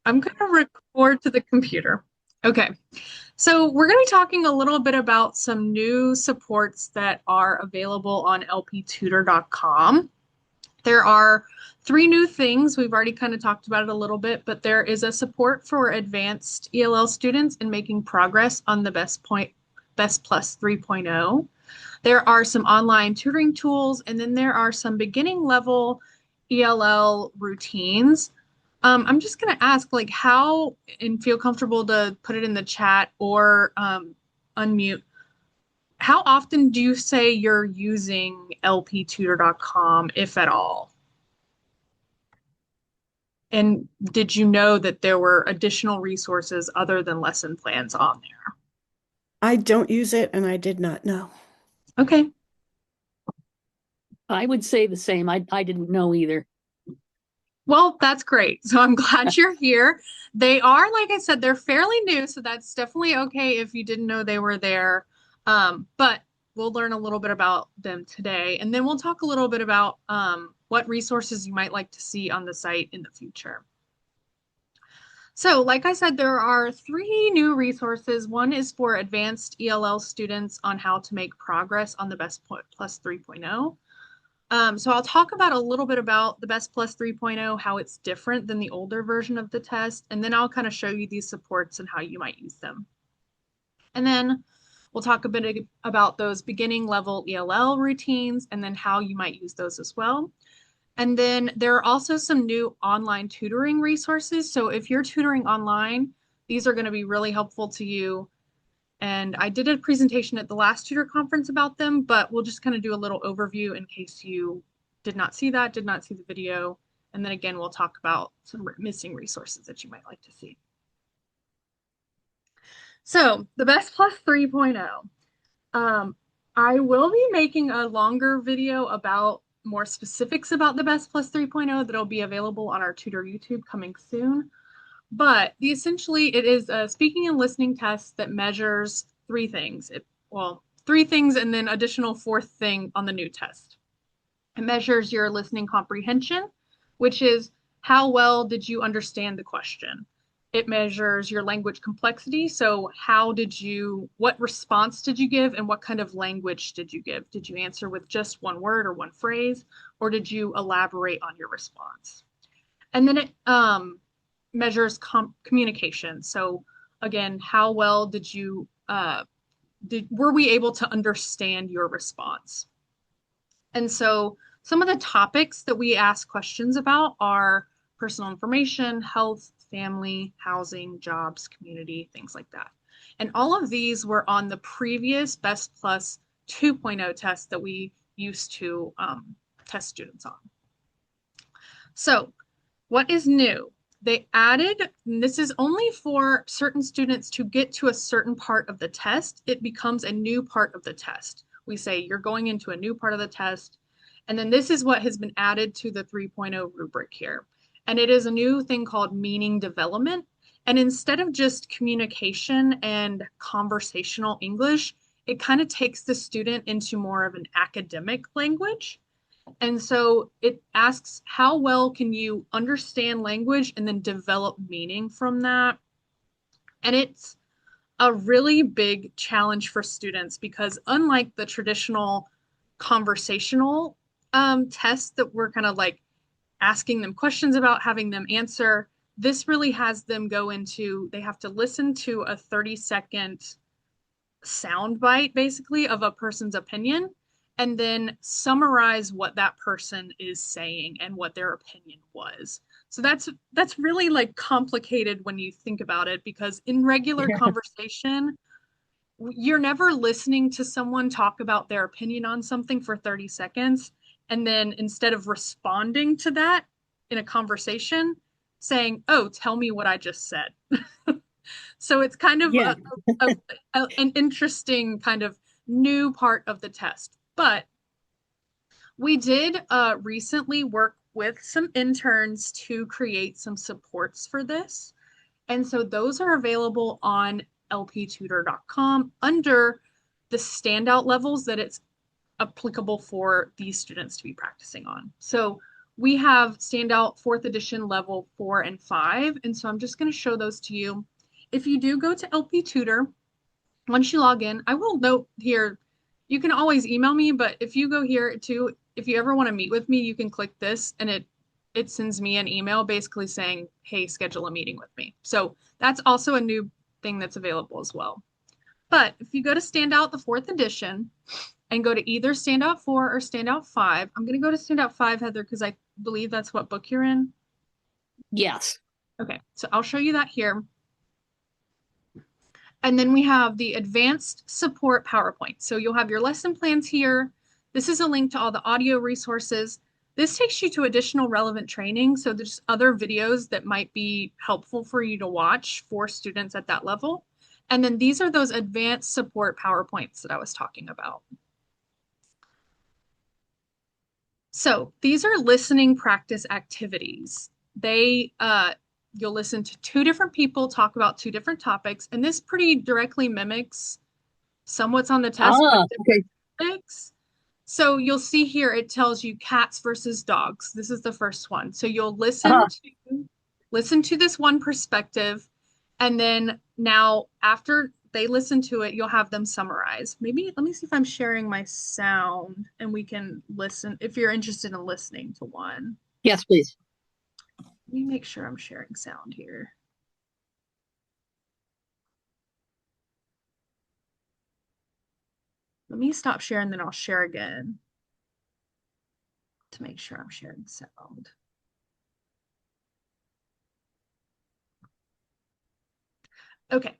I'm going to record to the computer. Okay. So we're going to be talking a little bit about some new supports that are available on lptutor.com. There are three new things. We've already kind of talked about it a little bit, but there is a support for advanced ELL students in making progress on the Best Plus 3.0. There are some online tutoring tools, and then there are some beginning level ELL routines. I'm just going to ask, like, how, and feel comfortable to put it in the chat or unmute. How often do you say you're using lptutor.com, if at all? And did you know that there were additional resources other than lesson plans on I don't use it and I did not know. there? Okay. I would say the same. I didn't know either. Well, that's great. So I'm glad you're here. They are, like I said, they're fairly new, so that's definitely okay if you didn't know they were there. But we'll learn a little bit about them today, and then we'll talk a little bit about what resources you might like to see on the site in the future. So, like I said, there are three new resources. One is for advanced ELL students on how to make progress on the Best Plus 3.0. So I'll talk about a little bit about the Best Plus 3.0, how it's different than the older version of the test, and then I'll kind of show you these supports and how you might use them. And then we'll talk a bit about those beginning level ELL routines and then how you might use those as well. And then there are also some new online tutoring resources. So if you're tutoring online, these are going to be really helpful to you. And I did a presentation at the last tutor conference about them, but we'll just kind of do a little overview in case you did not see that, did not see the video. And then again, we'll talk about some missing resources that you might like to see. So the Best Plus 3.0. I will be making a longer video about more specifics about the Best Plus 3.0 that'll be available on our tutor YouTube coming soon. But essentially, it is a speaking and listening test that measures three things. Three things and then additional fourth thing on the new test. It measures your listening comprehension, which is how well did you understand the question? It measures your language complexity. So what response did you give and what kind of language did you give? Did you answer with just one word or one phrase, or did you elaborate on your response? And then it measures communication. So again, how well were we able to understand your response? And so some of the topics that we ask questions about are personal information, health, family, housing, jobs, community, things like that. And all of these were on the previous Best Plus 2.0 test that we used to test students on. So what is new? They added, and this is only for certain students to get to a certain part of the test. It becomes a new part of the test. We say you're going into a new part of the test. And then this is what has been added to the 3.0 rubric here. And it is a new thing called meaning development. And instead of just communication and conversational English, it kind of takes the student into more of an academic language. And so it asks, how well can you understand language and then develop meaning from that? And it's a really big challenge for students because unlike the traditional conversational tests that we're kind of like asking them questions about, having them answer, this really has them go into, they have to listen to a 30-second sound bite basically of a person's opinion and then summarize what that person is saying and what their opinion was. So that's really like complicated when you think about it because in regular Yeah. conversation, you're never listening to someone talk about their opinion on something for 30 seconds and then instead of responding to that in a conversation, saying, "Oh, tell me what I just said." So it's kind of Yeah. an interesting kind of new part of the test. But we did recently work with some interns to create some supports for this. And so those are available on lptutor.com under the standout levels that it's applicable for these students to be practicing on. So we have standout fourth edition level 4 and 5. And so I'm just going to show those to you. If you do go to LP Tutor, once you log in, I will note here, you can always email me, but if you go here too, if you ever want to meet with me, you can click this and it sends me an email basically saying, hey, schedule a meeting with me. So that's also a new thing that's available as well. But if you go to Standout, the fourth edition, and go to either Standout 4 or Standout 5, I'm going to go to Standout 5, Heather, because I believe that's what book you're in. Yes. Okay, so I'll show you that here. And then we have the advanced support PowerPoint. So you'll have your lesson plans here. This is a link to all the audio resources. This takes you to additional relevant training. So there's other videos that might be helpful for you to watch for students at that level. And then these are those advanced support PowerPoints that I was talking about. So these are listening practice activities. You'll listen to two different people talk about two different topics, and this pretty directly mimics somewhat's on the test, but Okay. topics. So you'll see here it tells you cats versus dogs. This is the first one. So you'll listen to this one perspective, and then now after they listen to it, you'll have them summarize. Maybe let me see if I'm sharing my sound and we can listen if you're interested in listening to one. Yes, please. Let me make sure I'm sharing sound here. Let me stop sharing, then I'll share again to make sure I'm sharing sound. Okay.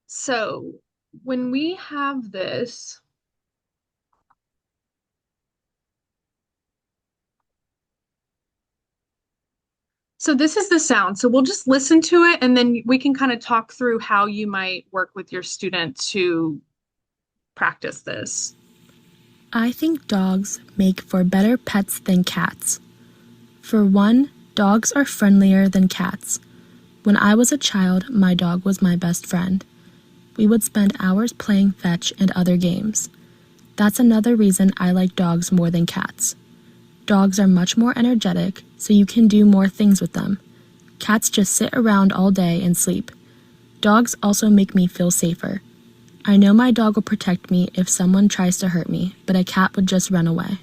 So when we have this, so this is the sound. So we'll just listen to it and then we can kind of talk through how you might work with your student to practice this. I think dogs make for better pets than cats. For one, dogs are friendlier than cats. When I was a child, my dog was my best friend. We would spend hours playing fetch and other games. That's another reason I like dogs more than cats. Dogs are much more energetic, so you can do more things with them. Cats just sit around all day and sleep. Dogs also make me feel safer. I know my dog will protect me if someone tries to hurt me, but a cat would just run away.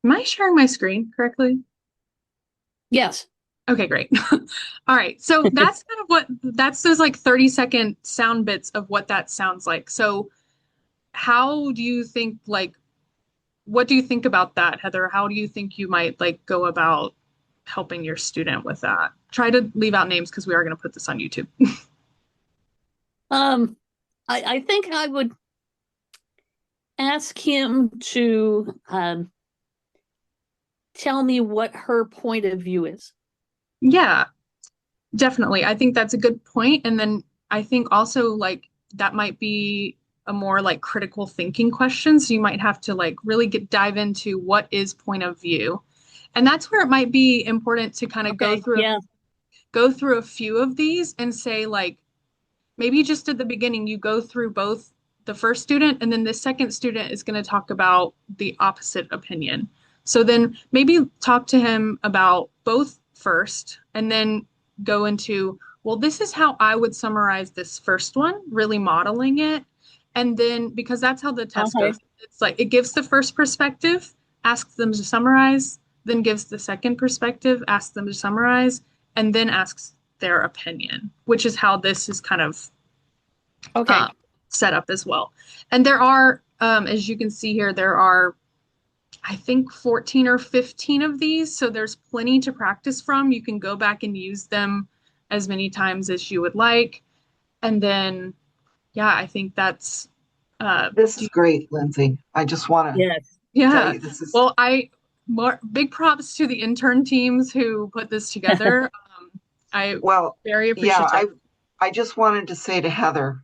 Am I sharing my screen correctly? Yes. Okay, great. All right. So that's kind of that's those like 30-second sound bits of what that sounds like. So how do you think what do you think about that, Heather? How do you think you might like go about helping your student with that? Try to leave out names because we are going to put this on YouTube. Um, I think I would ask him to tell me what her point of view is. Yeah, definitely. I think that's a good point. And then I think also like that might be a more like critical thinking question. So you might have to like really dive into what is point of view. And that's where it might be important to kind of Okay. Yeah. go through a few of these and say like maybe just at the beginning you go through both the first student and then the second student is going to talk about the opposite opinion. So then maybe talk to him about both first and then go into, well, this is how I would summarize this first one, really modeling it. And then because that's how the test Okay. goes, it's like it gives the first perspective, asks them to summarize, then gives the second perspective, asks them to summarize, and then asks their opinion, which is how this is kind of Okay. set up as well. And there are, as you can see here, there are, I think, 14 or 15 of these. So there's plenty to practice from. You can go back and use them as many times as you would like. And then, yeah, I think that's. This is great, Lindsay. I just want to Yes. tell Yeah. you this is Well, big props to the intern teams who put this together. I well, very yeah, appreciative. I just wanted to say to Heather,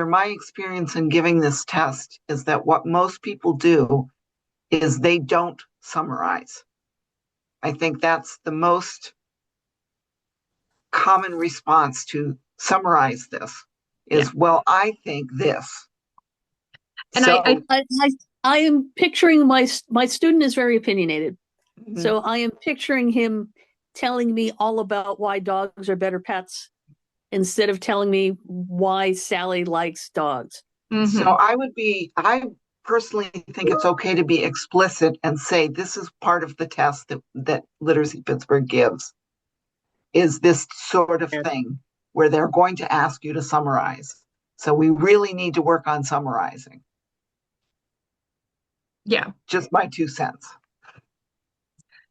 my experience in giving this test is that what most people do is they don't summarize. I think that's the most common response to summarize this Yeah. is, well, I think this. And So I I am picturing my student is very opinionated. Mhm. So I am picturing him telling me all about why dogs are better pets instead of telling me why Sally likes dogs. So I personally think it's okay to be explicit and say this is part of the test that Literacy Pittsburgh gives, is this sort of thing where they're going to ask you to summarize. So we really need to work on summarizing. Yeah. Just my 2 cents.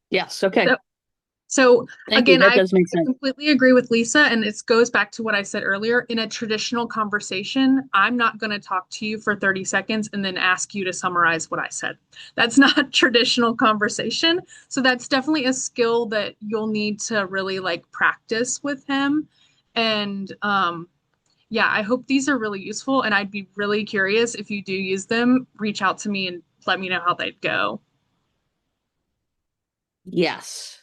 Yes. Okay. So Thank you. again, That I does make sense. completely agree with Lisa, and it goes back to what I said earlier. In a traditional conversation, I'm not going to talk to you for 30 seconds and then ask you to summarize what I said. That's not traditional conversation. So that's definitely a skill that you'll need to really like practice with him. And yeah, I hope these are really useful, and I'd be really curious if you do use them, reach out to me and let me know how they'd go. Yes.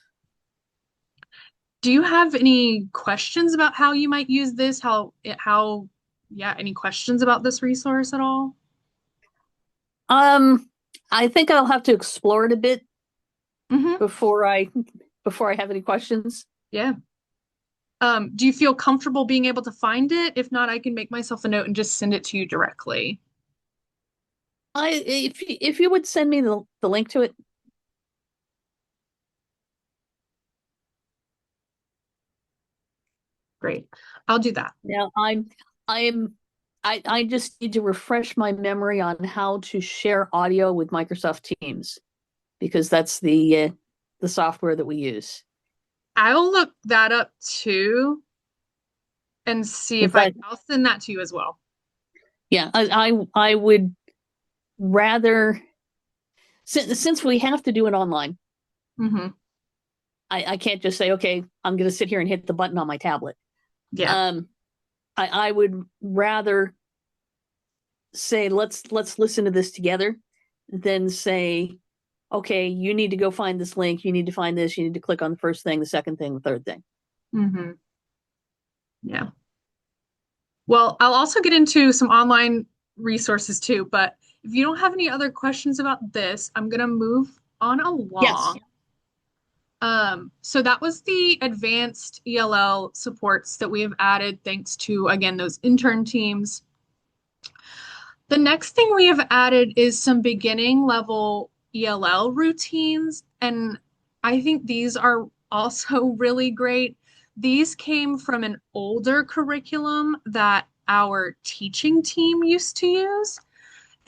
Do you have any questions about how you might use this? Yeah, any questions about this resource at all? Um, I think I'll have to explore it a bit Mm-hmm. before I have any questions. Yeah. Do you feel comfortable being able to find it? If not, I can make myself a note and just send it to you directly. If you would send me the link to it. Great. I'll do that. Now I'm I just need to refresh my memory on how to share audio with Microsoft Teams because that's the software that we use. I'll look that up too and see Because if I'll send that to you as well. yeah, I would rather since we have to do it online, Mm-hmm. I can't just say, okay, I'm gonna sit here and hit the button on my tablet. Yeah. Um I would rather say let's listen to this together than say, okay, you need to go find this link, you need to find this, you need to click on the first thing, the second thing, the third thing. Mm-hmm. Yeah. Well, I'll also get into some online resources too, but if you don't have any other questions about this, I'm gonna move on Yes. along. So that was the advanced ELL supports that we have added thanks to, again, those intern teams. The next thing we have added is some beginning level ELL routines, and I think these are also really great. These came from an older curriculum that our teaching team used to use.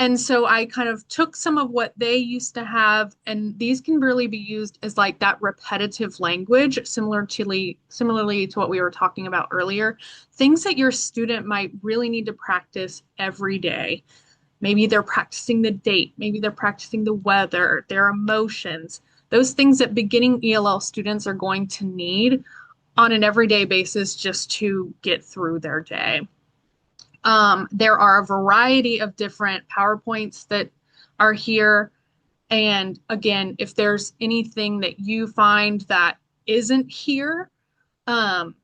And so I kind of took some of what they used to have, and these can really be used as like that repetitive language, similarly to what we were talking about earlier. Things that your student might really need to practice every day. Maybe they're practicing the date, maybe they're practicing the weather, their emotions, those things that beginning ELL students are going to need on an everyday basis just to get through their day. There are a variety of different PowerPoints that are here. And again, if there's anything that you find that isn't here, um,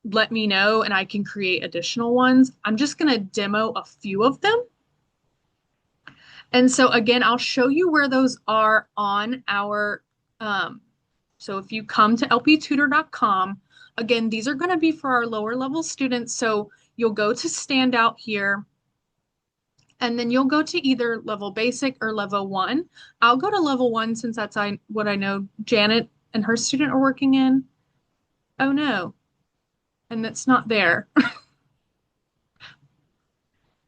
let me know and I can create additional ones. I'm just going to demo a few of them. And so again, I'll show you where those are on our, so if you come to lptutor.com, again, these are going to be for our lower level students. So you'll go to Standout here, and then you'll go to either level basic or level one. I'll go to level one since that's what I know Janet and her student are working in. Oh no, and it's not there.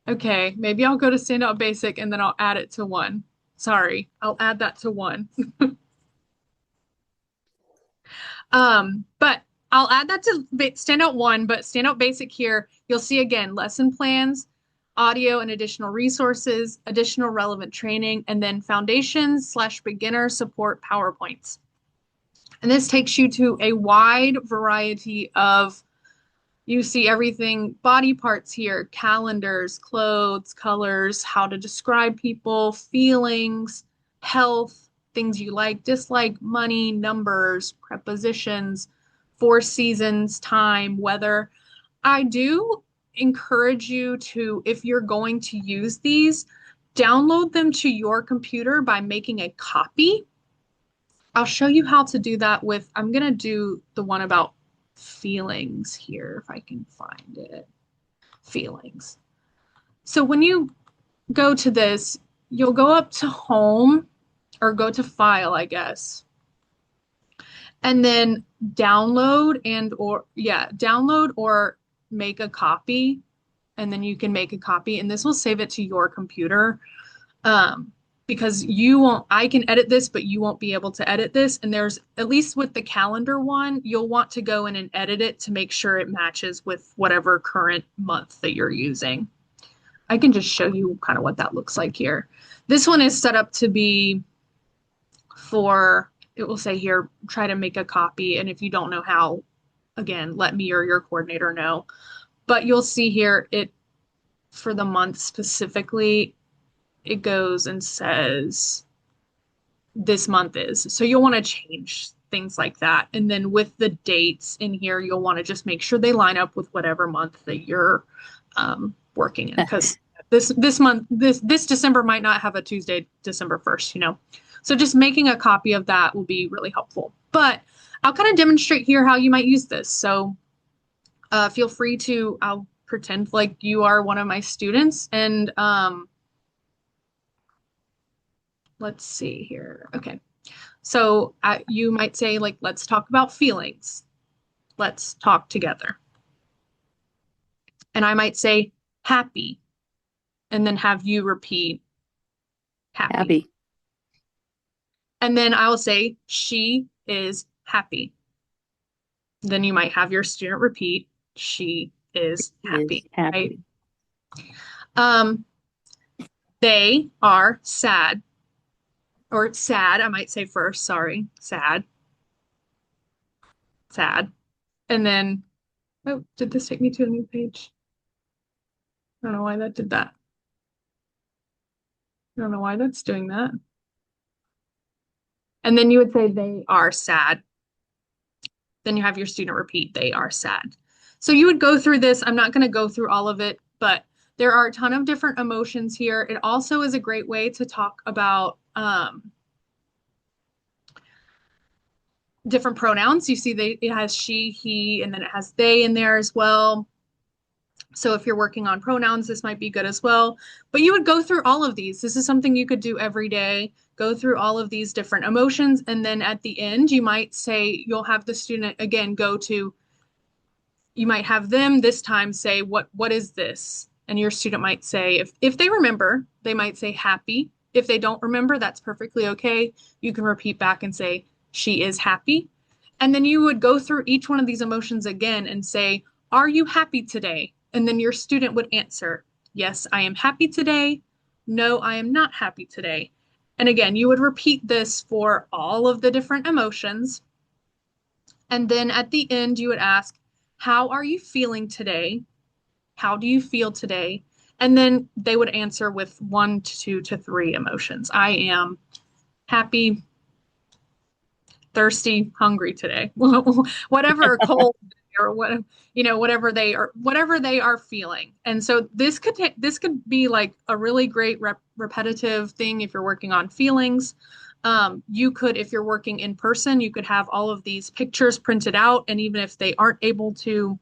Okay, maybe I'll go to Standout Basic and then I'll add it to one. Sorry, I'll add that to one. But I'll add that to Standout one, but Standout Basic here, you'll see again lesson plans, audio and additional resources, additional relevant training, and then foundations/beginner support PowerPoints. And this takes you to a wide variety of, you see everything, body parts here, calendars, clothes, colors, how to describe people, feelings, health, things you like, dislike, money, numbers, prepositions, four seasons, time, weather. I do encourage you to, if you're going to use these, download them to your computer by making a copy. I'll show you how to do that with, I'm going to do the one about feelings here, if I can find it. Feelings. So when you go to this, you'll go up to home or go to file, I guess, and then download or make a copy. And then you can make a copy and this will save it to your computer. Um, because I can edit this, but you won't be able to edit this. And there's, at least with the calendar one, you'll want to go in and edit it to make sure it matches with whatever current month that you're using. I can just show you kind of what that looks like here. This one is set up to be for, it will say here, try to make a copy. And if you don't know how, again, let me or your coordinator know. But you'll see here, for the month specifically, it goes and says this month is. So you'll want to change things like that. And then with the dates in here, you'll want to just make sure they line up with whatever month that you're working in. Because this December might not have a Tuesday, December 1st, you know. So just making a copy of that will be really helpful. But I'll kind of demonstrate here how you might use this. So feel free to, I'll pretend like you are one of my students and let's see here. Okay. So you might say like, let's talk about feelings. Let's talk together. And I might say happy and then have you repeat happy. Happy. And then I'll say she is happy. Then you might have your student repeat, she is happy. Is happy. Right? They are sad. Or sad, I might say first, sorry. Sad. Sad. And then, oh, did this take me to a new page? I don't know why that did that. I don't know why that's doing that. And then you would say they are sad. Then you have your student repeat, they are sad. So you would go through this. I'm not going to go through all of it, but there are a ton of different emotions here. It also is a great way to talk about different pronouns. You see it has she, he, and then it has they in there as well. So if you're working on pronouns, this might be good as well. But you would go through all of these. This is something you could do every day. Go through all of these different emotions. And then at the end, you might say, you'll have the student again you might have them this time say, what is this? And your student might say, if they remember, they might say happy. If they don't remember, that's perfectly okay. You can repeat back and say, she is happy. And then you would go through each one of these emotions again and say, are you happy today? And then your student would answer, yes, I am happy today. No, I am not happy today. And again, you would repeat this for all of the different emotions. And then at the end, you would ask, how are you feeling today? How do you feel today? And then they would answer with 1 to 2 to 3 emotions. I am happy, thirsty, hungry today. Whatever, cold or what, whatever they are feeling. And so this could be like a really great repetitive thing if you're working on feelings. You could, if you're working in person, you could have all of these pictures printed out, and even if they aren't able to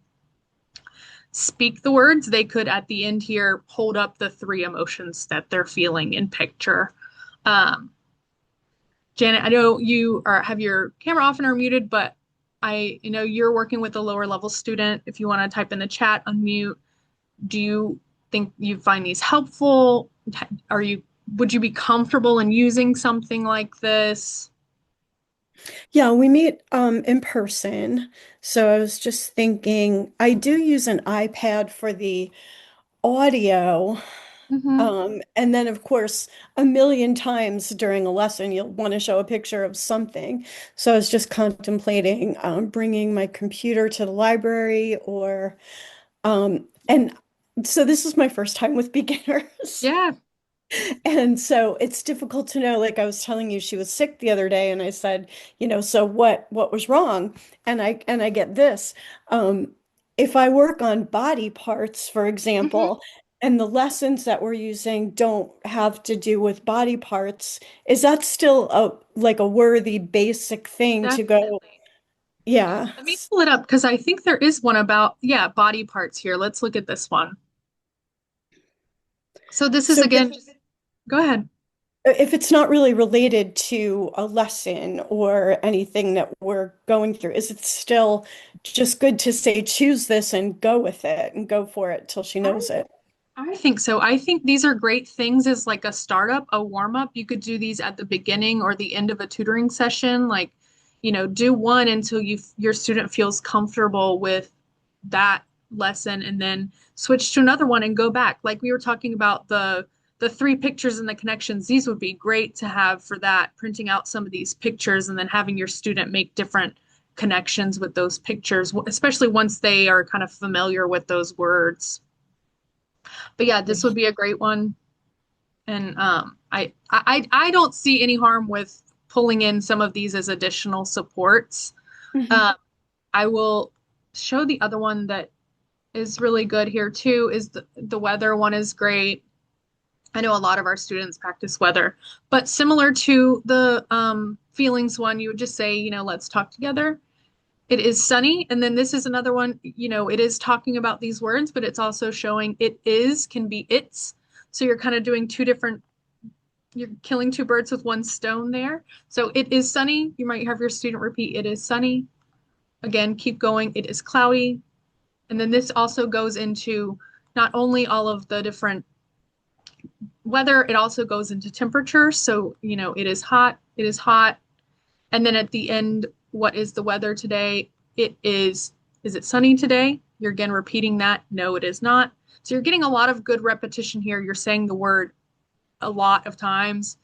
speak the words, they could at the end here hold up the 3 emotions that they're feeling in picture. Janet, I know you have your camera off and are muted, but I know you're working with a lower level student. If you want to type in the chat, unmute. Do you think you find these helpful? Would you be comfortable in using something like this? Yeah, we meet in person. So I was just thinking, I do use an iPad for the audio. Mm-hmm. And then, of course, a million times during a lesson, you'll want to show a picture of something. So I was just contemplating bringing my computer to the library and so this is my first time with beginners. Yeah. And so it's difficult to know, like I was telling you, she was sick the other day and I said, so what was wrong? And I get this. If I work on body parts, for Mm-hmm. example, And the lessons that we're using don't have to do with body parts. Is that still a like a worthy basic thing to go? Definitely. Yeah. Let me pull it up because I think there is one about, yeah, body parts here. Let's look at this one. So this is So again, just go ahead. if it's not really related to a lesson or anything that we're going through, is it still just good to say, choose this and go with it and go for it till she knows it? I think so. I think these are great things as like a startup, a warm up. You could do these at the beginning or the end of a tutoring session. Like, do one until your student feels comfortable with that lesson, and then switch to another one and go back. Like we were talking about the three pictures and the connections. These would be great to have for that, printing out some of these pictures and then having your student make different connections with those pictures, especially once they are kind of familiar with those words. But yeah, this would be a great one. And I don't see any harm with pulling in some of these as additional supports. Mhm. Um, I will show the other one that is really good here too. Is the weather one is great. I know a lot of our students practice weather, but similar to the feelings one, you would just say, let's talk together. It is sunny. And then this is another one, it is talking about these words, but it's also showing it is can be it's. So you're kind of doing you're killing two birds with one stone there. So it is sunny. You might have your student repeat, it is sunny. Again, keep going. It is cloudy. And then this also goes into not only all of the different weather, it also goes into temperature. So, it is hot. It is hot. And then at the end, what is the weather today? Is it sunny today? You're again repeating that. No, it is not. So you're getting a lot of good repetition here. You're saying the word a lot of times.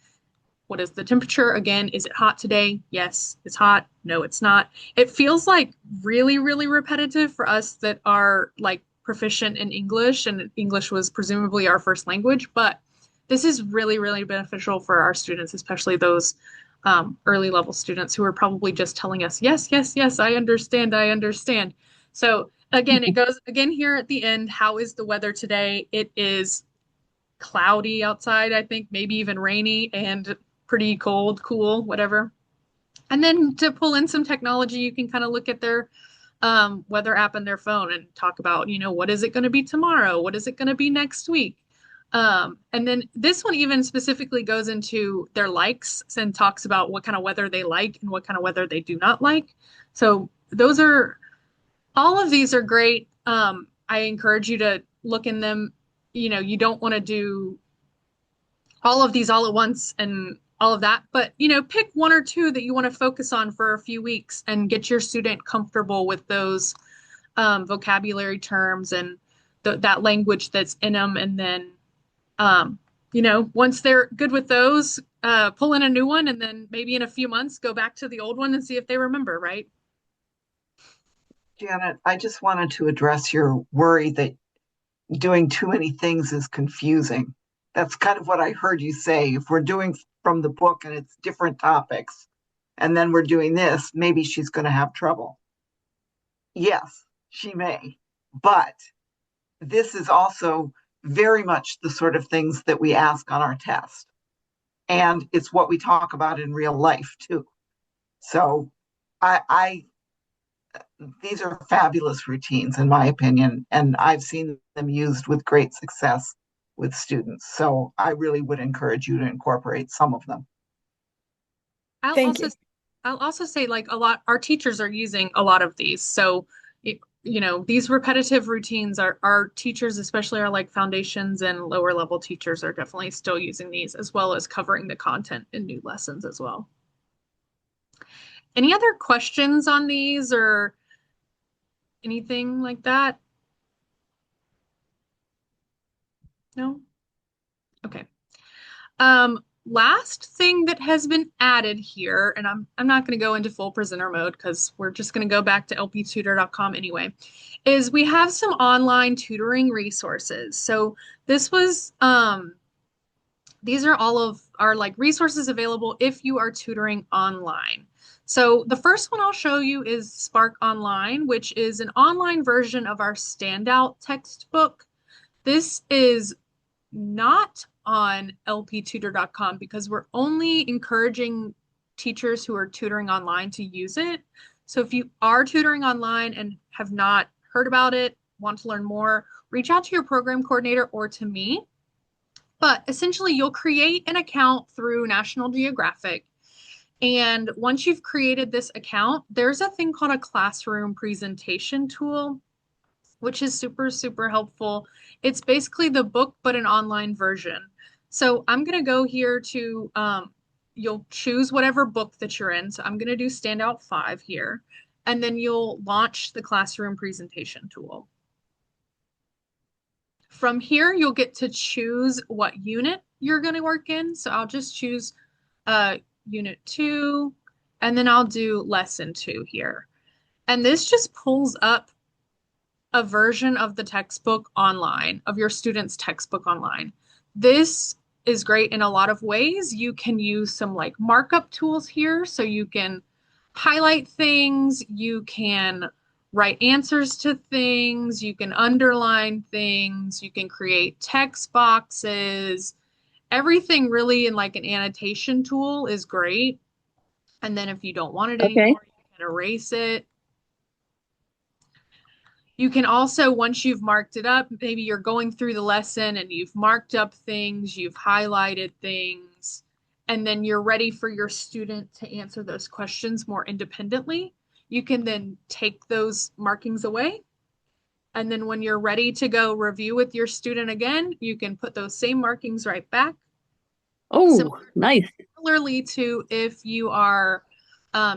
What is the temperature? Again, is it hot today? Yes, it's hot. No, it's not. It feels like really, really repetitive for us that are like proficient in English, and English was presumably our first language, but this is really, really beneficial for our students, especially those early level students who are probably just telling us, yes, yes, yes, I understand, I understand. So again, it goes again here at the end. How is the weather today? It is cloudy outside, I think, maybe even rainy and pretty cold, cool, whatever. And then to pull in some technology, you can kind of look at their weather app on their phone and talk about, what is it going to be tomorrow? What is it going to be next week? And then this one even specifically goes into their likes and talks about what kind of weather they like and what kind of weather they do not like. So all of these are great. I encourage you to look in them. You don't want to do all of these all at once and all of that, but pick one or two that you want to focus on for a few weeks and get your student comfortable with those vocabulary terms and that language that's in them. And then, once they're good with those, pull in a new one, and then maybe in a few months go back to the old one and see if they remember, right? Janet, I just wanted to address your worry that doing too many things is confusing. That's kind of what I heard you say. If we're doing from the book and it's different topics, and then we're doing this, maybe she's going to have trouble. Yes, she may. But this is also very much the sort of things that we ask on our test. And it's what we talk about in real life too. So I these are fabulous routines in my opinion, and I've seen them used with great success with students. So I really would encourage you to incorporate some of them. I'll Thank also you. I'll also say like a lot our teachers are using a lot of these. So these repetitive routines are our teachers, especially our like foundations and lower level teachers are definitely still using these as well as covering the content in new lessons as well. Any other questions on these or anything like that? No? Okay. Last thing that has been added here, and I'm not going to go into full presenter mode because we're just going to go back to lptutor.com anyway, is we have some online tutoring resources. So this was these are all of our like resources available if you are tutoring online. So the first one I'll show you is Spark Online, which is an online version of our standout textbook. This is not on lptutor.com because we're only encouraging teachers who are tutoring online to use it. So if you are tutoring online and have not heard about it, want to learn more, reach out to your program coordinator or to me. But essentially, you'll create an account through National Geographic. And once you've created this account, there's a thing called a classroom presentation tool, which is super, super helpful. It's basically the book, but an online version. So I'm going to go here to, you'll choose whatever book that you're in. So I'm going to do Standout 5 here. And then you'll launch the classroom presentation tool. From here, you'll get to choose what unit you're going to work in. So I'll just choose Unit 2, and then I'll do Lesson 2 here. And this just pulls up a version of the textbook online, of your student's textbook online. This is great in a lot of ways. You can use some like markup tools here, so you can highlight things, you can write answers to things, you can underline things, you can create text boxes. Everything really in like an annotation tool is great. And then if you don't want it Okay. anymore, you can erase it. You can also, once you've marked it up, maybe you're going through the lesson and you've marked up things, you've highlighted things, and then you're ready for your student to answer those questions more independently. You can then take those markings away. And then when you're ready to go review with your student again, you can put those same markings right back. Oh, nice. Similarly to if you are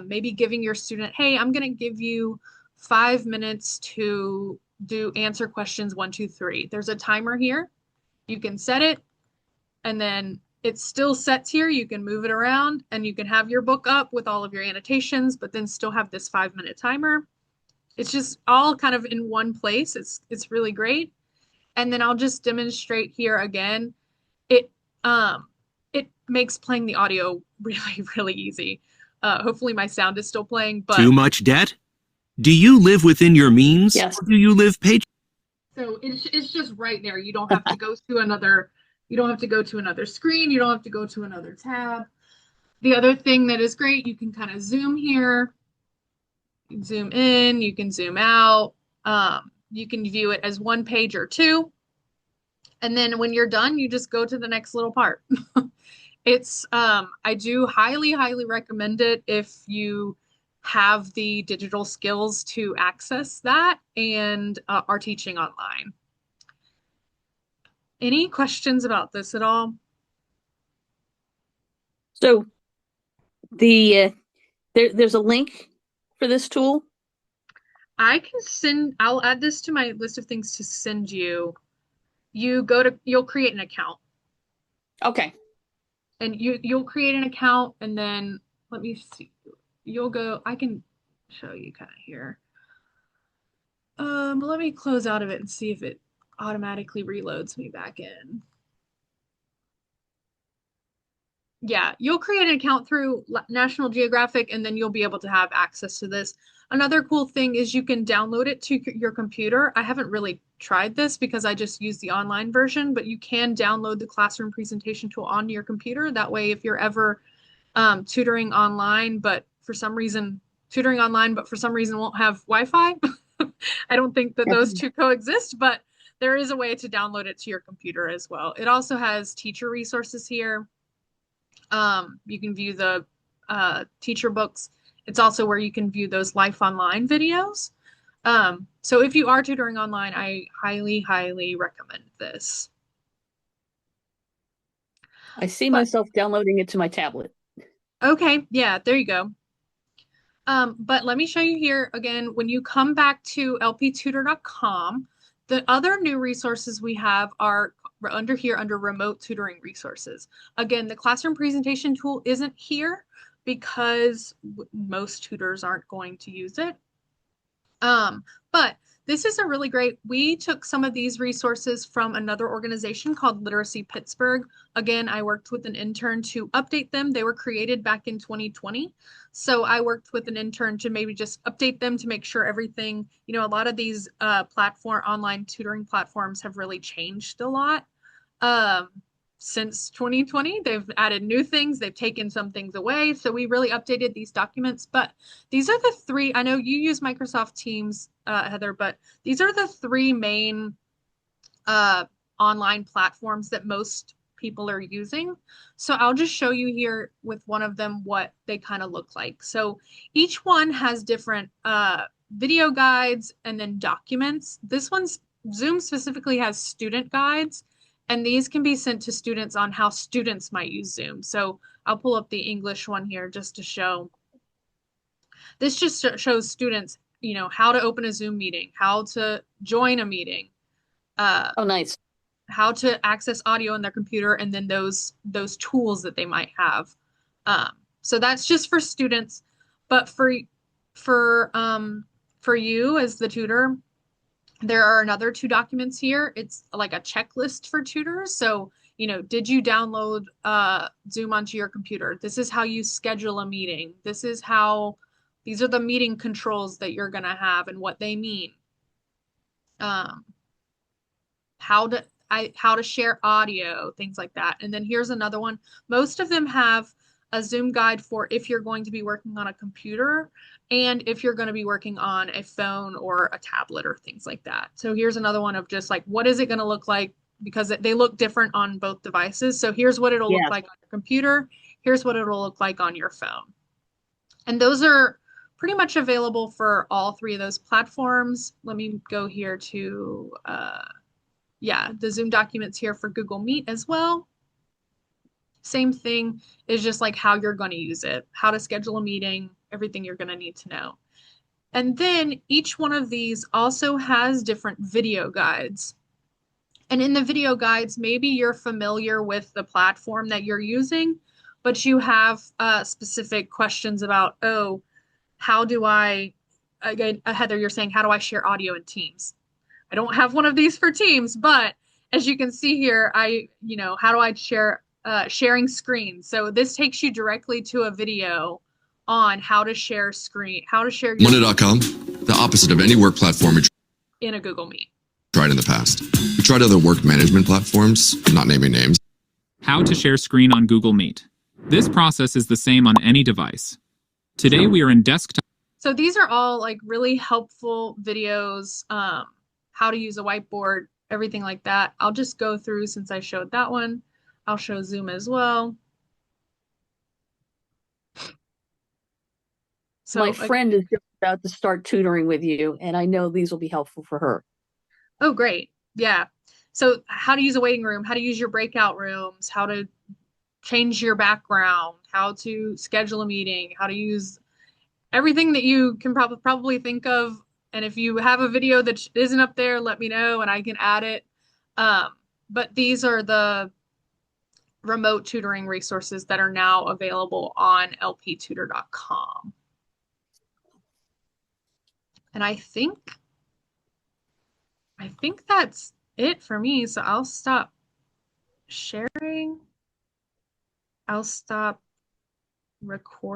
maybe giving your student, hey, I'm going to give you 5 minutes to do answer questions 1, 2, 3. There's a timer here. You can set it, and then it still sets here. You can move it around, and you can have your book up with all of your annotations, but then still have this 5-minute timer. It's just all kind of in one place. It's really great. And then I'll just demonstrate here again. It it makes playing the audio really, really easy. Hopefully my sound is still playing, but Too much debt? Do you live within your means? Yes. Or do you live paycheck? so it's just right there. You don't have to go to another, you don't have to go to another screen, you don't have to go to another tab. The other thing that is great, you can kind of zoom here, you can zoom in, you can zoom out. You can view it as one page or two. And then when you're done, you just go to the next little part. It's I do highly, highly recommend it if you have the digital skills to access that and are teaching online. Any questions about this at all? So there's a link for this tool. I'll add this to my list of things to send you. You'll create an account. Okay. And you'll create an account, and then let me see. You'll go, I can show you kind of here. Let me close out of it and see if it automatically reloads me back in. Yeah, you'll create an account through National Geographic, and then you'll be able to have access to this. Another cool thing is you can download it to your computer. I haven't really tried this because I just use the online version, but you can download the classroom presentation tool onto your computer. That way, if you're ever tutoring online, but for some reason won't have Wi-Fi, I don't think that those two coexist, but there is a way to download it to your computer as well. It also has teacher resources here. You can view the teacher books. It's also where you can view those Life Online videos. So if you are tutoring online, I highly, highly recommend this. I see myself downloading it to my tablet. Okay, yeah, there you go. But let me show you here again, when you come back to lptutor.com, the other new resources we have are under here under remote tutoring resources. Again, the classroom presentation tool isn't here because most tutors aren't going to use it. But this is a really great, we took some of these resources from another organization called Literacy Pittsburgh. Again, I worked with an intern to update them. They were created back in 2020. So I worked with an intern to maybe just update them to make sure everything, a lot of these online tutoring platforms have really changed a lot. Since 2020. They've added new things, they've taken some things away. So we really updated these documents. But these are the three, I know you use Microsoft Teams, Heather, but these are the three main online platforms that most people are using. So I'll just show you here with one of them what they kind of look like. So each one has different video guides and then documents. This one's Zoom specifically has student guides, and these can be sent to students on how students might use Zoom. So I'll pull up the English one here just to show. This just shows students, how to open a Zoom meeting, how to join a meeting, Oh, nice. how to access audio in their computer, and then those tools that they might have. So that's just for students, but for you as the tutor, there are another two documents here. It's like a checklist for tutors. So, did you download Zoom onto your computer? This is how you schedule a meeting. These are the meeting controls that you're gonna have and what they mean. How to share audio, things like that. And then here's another one. Most of them have a Zoom guide for if you're going to be working on a computer and if you're going to be working on a phone or a tablet or things like that. So here's another one of just like, what is it going to look like? Because they look different on both devices. So here's what it'll look like on your computer. Here's what it'll look like on your phone. And those are pretty much available for all three of those platforms. Let me go here to, the Zoom documents here for Google Meet as well. Same thing, is just like how you're going to use it, how to schedule a meeting, everything you're going to need to know. And then each one of these also has different video guides. And in the video guides, maybe you're familiar with the platform that you're using, but you have specific questions about, how do I, again, Heather, you're saying, how do I share audio in Teams? I don't have one of these for Teams, but as you can see here, how do I share sharing screens? So this takes you directly to a video on how to share your Monday.com, the opposite of any work platform we in a Google Meet. tried in the past. We tried other work management platforms, not naming names. How to share screen on Google Meet. This process is the same on any device. Today we are in desktop. So these are all like really helpful videos, how to use a whiteboard, everything like that. I'll just go through since I showed that one. I'll show Zoom as well. So my friend is just about to start tutoring with you, and I know these will be helpful for her. Oh, great. Yeah. So how to use a waiting room, how to use your breakout rooms, how to change your background, how to schedule a meeting, how to use everything that you can probably think of. And if you have a video that isn't up there, let me know and I can add it. But these are the remote tutoring resources that are now available on lptutor.com. And I think that's it for me. So I'll stop sharing. I'll stop recording.